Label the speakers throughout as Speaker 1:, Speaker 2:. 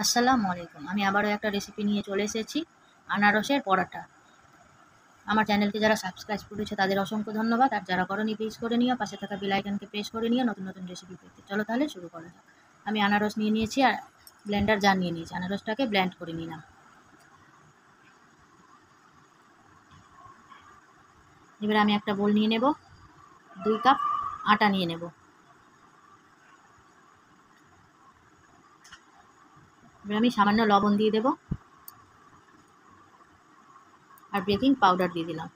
Speaker 1: আসসালামু আলাইকুম। আমি আবারও একটা রেসিপি নিয়ে চলে এসেছি, আনারসের পরাটা। আমার চ্যানেলকে যারা সাবস্ক্রাইব করেছে তাদের অসংখ্য ধন্যবাদ, আর যারা করনি প্রেস করে নিও, পাশে থাকা বেল আইকনকে প্রেস করে নিও নতুন নতুন রেসিপি পেতে। চলো তাহলে শুরু করা যাক। আমি আনারস নিয়ে নিয়েছি আর ব্লেন্ডার জার নিয়ে নিয়েছি। আনারসটাকে ব্লেন্ড করে নিলাম। এবারে আমি একটা বোল নিয়ে নেব, 2 কাপ আটা নিয়ে নেব। এবার আমি সামান্য লবণ দিয়ে দেব আর বেকিং পাউডার দিয়ে দিলাম।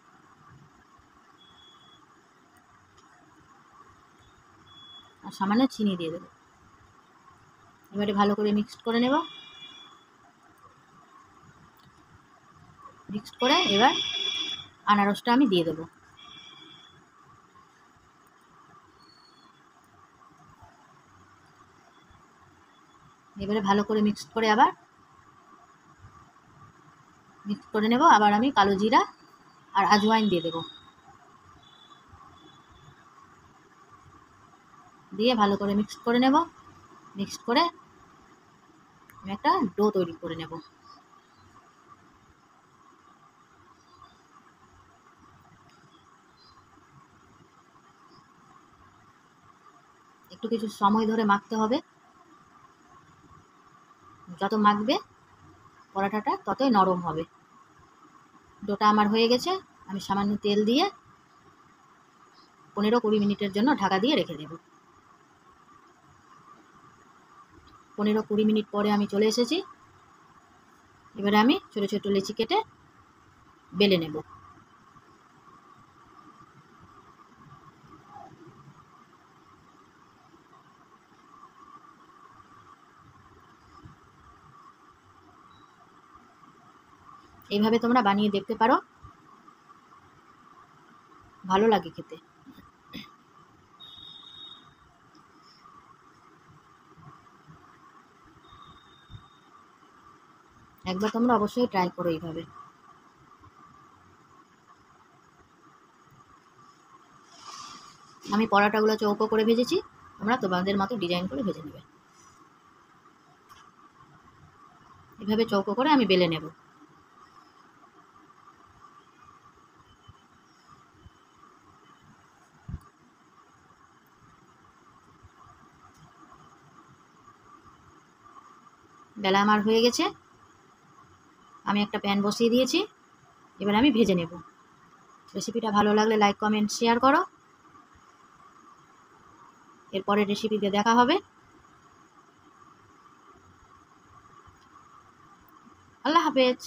Speaker 1: আর সামান্য চিনি দিয়ে দেবো। এবারে ভালো করে মিক্সড করে নেব। মিক্সড করে এবার আনারসটা আমি দিয়ে দেবো। এবারে ভালো করে মিক্সড করে আবার মিক্স করে নেব। আবার আমি কালো জিরা আর আজওয়াইন দিয়ে দেব। দিয়ে ভালো করে মিক্স করে নেব। মিক্স করে আমি একটা ডো তৈরি করে নেব। একটু কিছু সময় ধরে মাখতে হবে। যত মাখবে পরাঠাটা ততই নরম হবে। ডোটা আমার হয়ে গেছে। আমি সামান্য তেল দিয়ে 15-20 মিনিটের জন্য ঢাকা দিয়ে রেখে দেব। 15-20 মিনিট পরে আমি চলে এসেছি। এবারে আমি ছোটো ছোটো লেচি কেটে বেলে নেব। এইভাবে তোমরা বানিয়ে দেখতে পারো, ভালো লাগে খেতে। একবার তোমরা অবশ্যই ট্রাই করো এইভাবে। আমি পরাটাগুলো চৌকো করে ভেজেছি, তোমরা তোমাদের মতো ডিজাইন করে ভেজে নেবে। এভাবে চৌকো করে আমি বেলে নেব। বেলা আমার হয়ে গেছে। আমি একটা প্যান বসিয়ে দিয়েছি। এবার আমি ভেজে নেব। রেসিপিটা ভালো লাগলে লাইক, কমেন্ট, শেয়ার করো। এরপরের রেসিপিতে দেখা হবে। আল্লাহ হাফেজ।